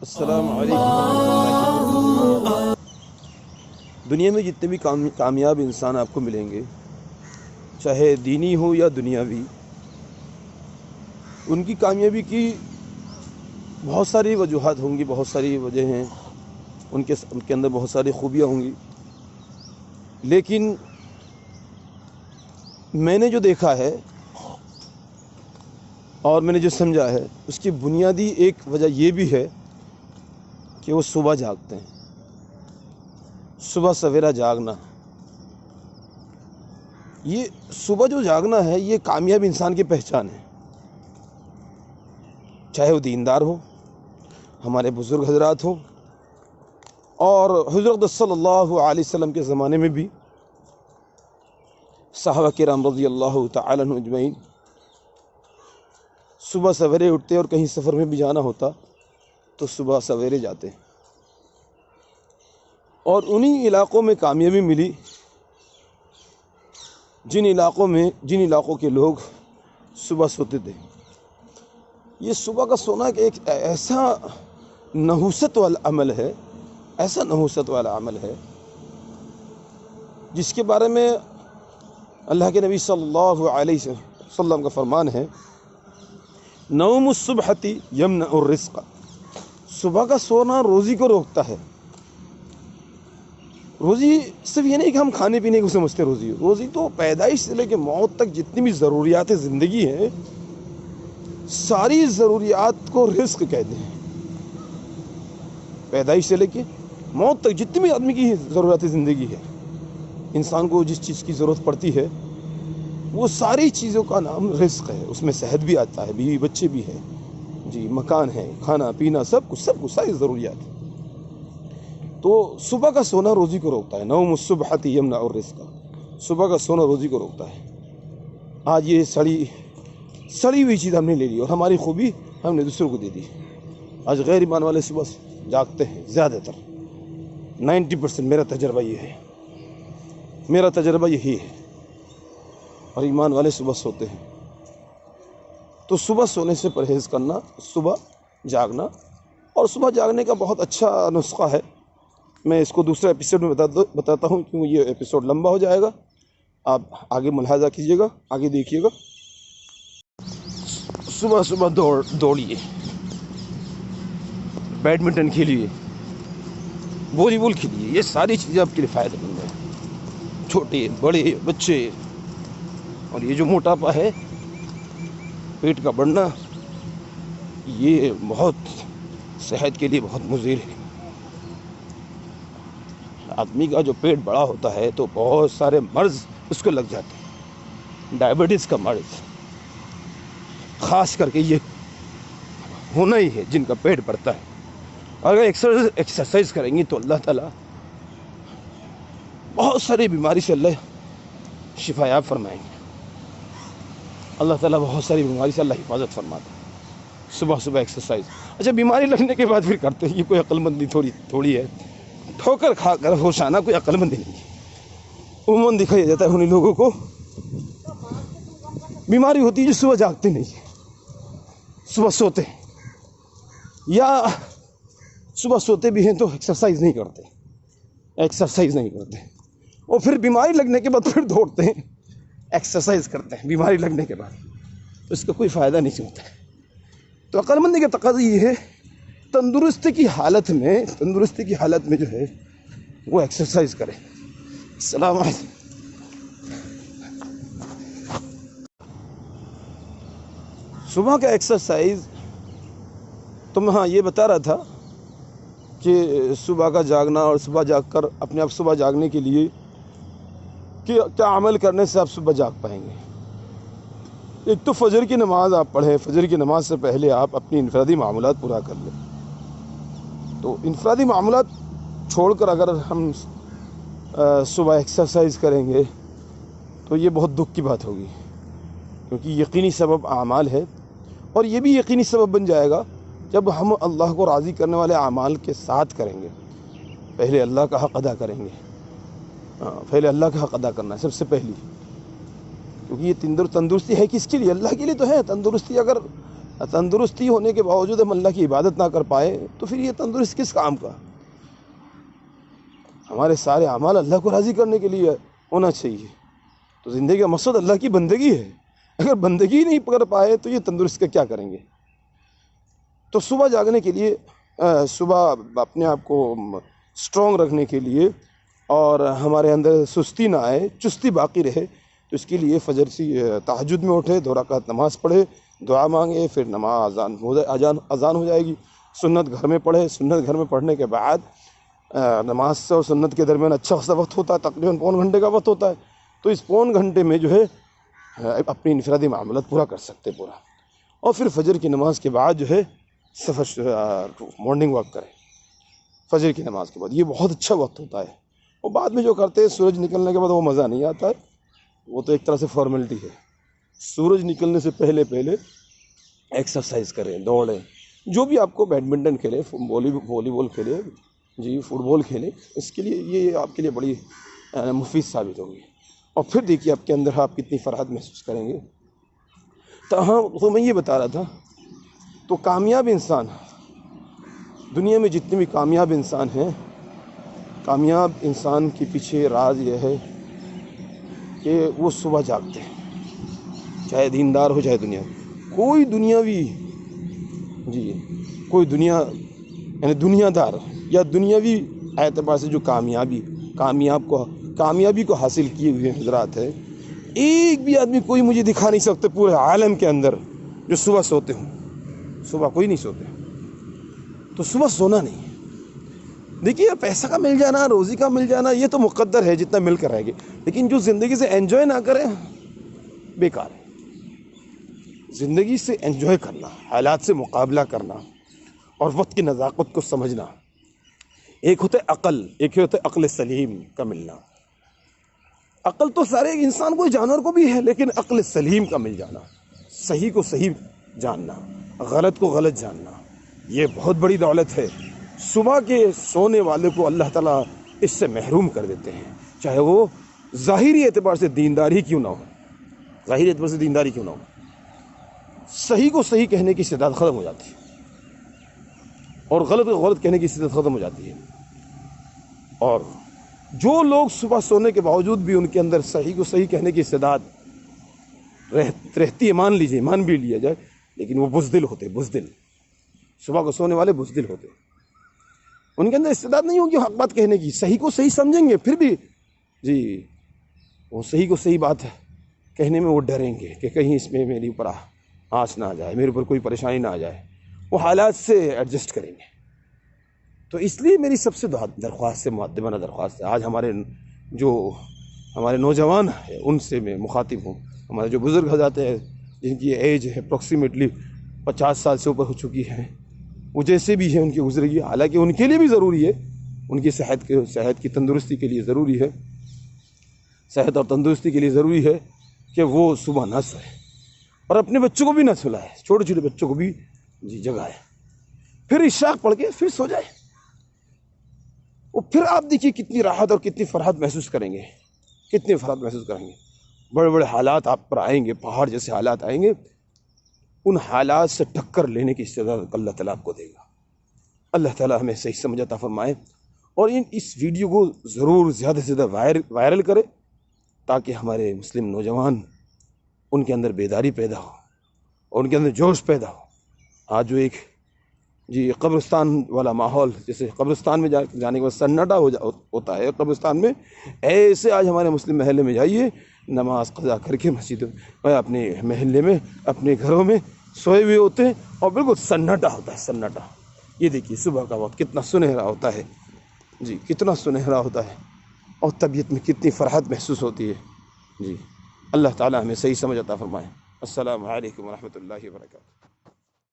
السلام علیکم ورحمۃ اللہ وبرکاتہ۔ دنیا میں جتنے بھی کامیاب انسان آپ کو ملیں گے، چاہے دینی ہو یا دنیاوی، ان کی کامیابی کی بہت ساری وجوہات ہوں گی، بہت ساری وجہ ہیں، ان کے اندر بہت ساری خوبیاں ہوں گی، لیکن میں نے جو دیکھا ہے اور میں نے جو سمجھا ہے، اس کی بنیادی ایک وجہ یہ بھی ہے کہ وہ صبح جاگتے ہیں۔ صبح سویرا جاگنا، یہ صبح جو جاگنا ہے، یہ کامیاب انسان کی پہچان ہے، چاہے وہ دیندار ہو، ہمارے بزرگ حضرات ہوں، اور حضرت صلی اللہ علیہ وسلم کے زمانے میں بھی صحابہ کرام رضی اللہ تعالی عنہ اجمعین صبح سویرے اٹھتے، اور کہیں سفر میں بھی جانا ہوتا تو صبح سویرے جاتے، اور انہی علاقوں میں کامیابی ملی جن علاقوں کے لوگ صبح سوتے تھے۔ یہ صبح کا سونا ایک ایسا نحوست والا عمل ہے، جس کے بارے میں اللہ کے نبی صلی اللہ علیہ وسلم کا فرمان ہے، نوم الصبحۃ یمنع الرزق۔ صبح کا سونا روزی کو روکتا ہے۔ روزی صرف یہ نہیں کہ ہم کھانے پینے کو سمجھتے، روزی تو پیدائش سے لے کے موت تک جتنی بھی ضروریات زندگی ہیں، ساری ضروریات کو رزق کہتے ہیں۔ پیدائش سے لے کے موت تک جتنی بھی آدمی کی ضروریات زندگی ہے، انسان کو جس چیز کی ضرورت پڑتی ہے، وہ ساری چیزوں کا نام رزق ہے۔ اس میں صحت بھی آتا ہے، بیوی بچے بھی ہیں، جی مکان ہے، کھانا پینا، سب کچھ ساری ضروریات۔ تو صبح کا سونا روزی کو روکتا ہے، نوم الصبحۃ یمنع الرزق۔ صبح کا سونا روزی کو روکتا ہے۔ آج یہ سڑی ہوئی چیز ہم نے لے لی، اور ہماری خوبی ہم نے دوسروں کو دے دی۔ آج غیر ایمان والے صبح جاگتے ہیں، زیادہ تر 90% میرا تجربہ یہی ہے، اور ایمان والے صبح سوتے ہیں۔ تو صبح سونے سے پرہیز کرنا، صبح جاگنا، اور صبح جاگنے کا بہت اچھا نسخہ ہے۔ میں اس کو دوسرے ایپیسوڈ میں بتاتا ہوں، کیوں یہ ایپیسوڈ لمبا ہو جائے گا۔ آپ آگے ملاحظہ کیجئے گا، آگے دیکھیے گا۔ صبح دوڑیے، بیڈمنٹن کھیلیے، والی بال کھیلیے، یہ ساری چیزیں آپ کے لیے فائدہ مند ہیں، چھوٹے بڑے بچے۔ اور یہ جو موٹاپا ہے، پیٹ کا بڑھنا، یہ بہت صحت کے لیے بہت مضر ہے۔ آدمی کا جو پیٹ بڑا ہوتا ہے تو بہت سارے مرض اس کو لگ جاتے ہیں۔ ڈائبٹیز کا مرض خاص کر کے یہ ہونا ہی ہے جن کا پیٹ بڑھتا ہے۔ اگر ایکسرسائز کریں گی تو اللہ تعالیٰ بہت ساری بیماری سے اللہ شفا یاب فرمائیں گے۔ اللہ تعالیٰ بہت ساری بیماری سے اللہ حفاظت فرماتا ہے۔ صبح ایکسرسائز، اچھا بیماری لگنے کے بعد پھر کرتے ہیں، یہ کوئی عقل مندی تھوڑی ہے۔ ٹھوکر کھا کر ہوش آنا کوئی عقل مندی نہیں ہے۔ عموماً دکھایا جاتا ہے انہیں لوگوں کو بیماری ہوتی ہے جو صبح جاگتے نہیں، صبح سوتے ہیں، یا صبح سوتے بھی ہیں تو ایکسرسائز نہیں کرتے، اور پھر بیماری لگنے کے بعد پھر دوڑتے ہیں، ایکسرسائز کرتے ہیں بیماری لگنے کے بعد، تو اس کا کوئی فائدہ نہیں ہوتا ہے۔ تو عقل مندی کا تقاضا یہ ہے، تندرستی کی حالت میں جو ہے وہ ایکسرسائز کریں۔ السلام علیکم۔ صبح کا ایکسرسائز تو میں یہ بتا رہا تھا کہ صبح کا جاگنا، اور صبح جاگ کر اپنے آپ صبح جاگنے کے لیے کیا عمل کرنے سے آپ صبح جاگ پائیں گے۔ ایک تو فجر کی نماز آپ پڑھیں، فجر کی نماز سے پہلے آپ اپنی انفرادی معمولات پورا کر لیں۔ تو انفرادی معمولات چھوڑ کر اگر ہم صبح ایکسرسائز کریں گے تو یہ بہت دکھ کی بات ہوگی، کیونکہ یقینی سبب اعمال ہے، اور یہ بھی یقینی سبب بن جائے گا جب ہم اللہ کو راضی کرنے والے اعمال کے ساتھ کریں گے۔ پہلے اللہ کا حق ادا کریں گے، پہلے اللہ کا حق ادا کرنا ہے سب سے پہلی، کیونکہ یہ تندرستی ہے کس کے لیے؟ اللہ کے لیے تو ہے۔ تندرستی اگر تندرستی ہونے کے باوجود ہم اللہ کی عبادت نہ کر پائے تو پھر یہ تندرست کس کام کا؟ ہمارے سارے اعمال اللہ کو راضی کرنے کے لیے ہونا چاہیے. تو زندگی کا مقصد اللہ کی بندگی ہے. اگر بندگی نہیں کر پائے تو یہ تندرست کا کیا کریں گے؟ تو صبح جاگنے کے لیے، صبح اپنے آپ کو اسٹرانگ رکھنے کے لیے اور ہمارے اندر سستی نہ آئے، چستی باقی رہے، تو اس کے لیے فجر سے تہجد میں اٹھے، 2 رکعت نماز پڑھے، دعا مانگے، پھر نماز اذان ہو جائے گی، سنت گھر میں پڑھے. سنت گھر میں پڑھنے کے بعد نماز سے اور سنت کے درمیان اچھا خاصا وقت ہوتا ہے، تقریباً پون گھنٹے کا وقت ہوتا ہے. تو اس پون گھنٹے میں جو ہے اپنی انفرادی معاملات پورا کر سکتے پورا. اور پھر فجر کی نماز کے بعد جو ہے مارننگ واک کریں فجر کی نماز کے بعد. یہ بہت اچھا وقت ہوتا ہے. اور بعد میں جو کرتے ہیں سورج نکلنے کے بعد وہ مزہ نہیں آتا ہے، وہ تو ایک طرح سے فارمیلٹی ہے. سورج نکلنے سے پہلے ایکسرسائز کریں، دوڑیں، جو بھی آپ کو، بیڈمنٹن کھیلیں، والی بال کھیلیں، فٹ بال کھیلیں، اس کے لیے یہ آپ کے لیے بڑی مفید ثابت ہوگی. اور پھر دیکھیے آپ کے اندر آپ کتنی فرحت محسوس کریں گے. تو میں یہ بتا رہا تھا، تو کامیاب انسان، دنیا میں جتنے بھی کامیاب انسان ہیں، کامیاب انسان کے پیچھے راز یہ ہے کہ وہ صبح جاگتے ہیں، چاہے دیندار ہو چاہے دنیا. کوئی دنیا دار یا دنیاوی اعتبار سے جو کامیابی کو حاصل کیے ہوئے حضرات ہیں، ایک بھی آدمی کوئی مجھے دکھا نہیں سکتے پورے عالم کے اندر جو صبح سوتے ہوں. صبح کوئی نہیں سوتے. تو صبح سونا نہیں. دیکھیے پیسہ کا مل جانا، روزی کا مل جانا، یہ تو مقدر ہے، جتنا مل کر رہے گی، لیکن جو زندگی سے انجوائے نہ کرے بیکار ہے. زندگی سے انجوائے کرنا، حالات سے مقابلہ کرنا اور وقت کی نزاکت کو سمجھنا. ایک ہوتا ہے عقل، ایک ہوتا ہے عقل سلیم کا ملنا. عقل تو سارے انسان کو، جانور کو بھی ہے، لیکن عقل سلیم کا مل جانا، صحیح کو صحیح جاننا، غلط کو غلط جاننا، یہ بہت بڑی دولت ہے. صبح کے سونے والے کو اللہ تعالیٰ اس سے محروم کر دیتے ہیں، چاہے وہ ظاہری اعتبار سے دینداری کیوں نہ ہو. صحیح کو صحیح کہنے کی استعداد ختم ہو جاتی ہے اور غلط کو غلط کہنے کی استعداد ختم ہو جاتی ہے. اور جو لوگ صبح سونے کے باوجود بھی ان کے اندر صحیح کو صحیح کہنے کی استعداد رہتی ہے، مان بھی لیا جائے، لیکن وہ بزدل ہوتے. صبح کو سونے والے بزدل ہوتے، ان کے اندر استعداد نہیں ہوگی حق بات کہنے کی. صحیح کو صحیح سمجھیں گے، پھر بھی وہ صحیح کو صحیح بات کہنے میں وہ ڈریں گے کہ کہیں اس میں میری اوپر آنچ نہ آ جائے، میرے اوپر کوئی پریشانی نہ آ جائے. وہ حالات سے ایڈجسٹ کریں گے. تو اس لیے میری سب سے درخواست ہے، مؤدبانہ درخواست ہے. آج ہمارے نوجوان ہیں، ان سے میں مخاطب ہوں. ہمارے جو بزرگ حضرات ہیں، جن کی ایج ہے اپروکسیمیٹلی 50 سال سے اوپر ہو چکی ہے، وہ جیسے بھی ہیں ان کی گزرگی، حالانکہ ان کے لیے بھی ضروری ہے، ان کی صحت کی تندرستی کے لیے ضروری ہے، صحت اور تندرستی کے لیے ضروری ہے کہ وہ صبح نہ سوئے اور اپنے بچوں کو بھی نہ سلائے، چھوٹے بچوں کو بھی جگائے، پھر اشراق پڑھ کے پھر سو جائے. اور پھر آپ دیکھیے کتنی راحت اور کتنی فرحت محسوس کریں گے. بڑے بڑے حالات آپ پر آئیں گے، پہاڑ جیسے حالات آئیں گے، ان حالات سے ٹکر لینے کی استعداد اللہ تعالیٰ آپ کو دے گا. اللہ تعالیٰ ہمیں صحیح سمجھ عطا فرمائے. اور اس ویڈیو کو ضرور زیادہ سے زیادہ وائرل کرے تاکہ ہمارے مسلم نوجوان، ان کے اندر بیداری پیدا ہو اور ان کے اندر جوش پیدا ہو. آج جو ایک قبرستان والا ماحول، جیسے قبرستان میں جانے کے بعد سناٹا ہوتا ہے قبرستان میں، ایسے آج ہمارے مسلم محلے میں جائیے، نماز قضا کر کے مسجد میں، اپنے محلے میں، اپنے گھروں میں سوئے ہوئے ہوتے ہیں اور بالکل سناٹا ہوتا ہے، سناٹا. یہ دیکھیے صبح کا وقت کتنا سنہرا ہوتا ہے، کتنا سنہرا ہوتا ہے، اور طبیعت میں کتنی فرحت محسوس ہوتی ہے. اللہ تعالیٰ ہمیں صحیح سمجھ عطا فرمائے. السلام علیکم ورحمۃ اللہ وبرکاتہ.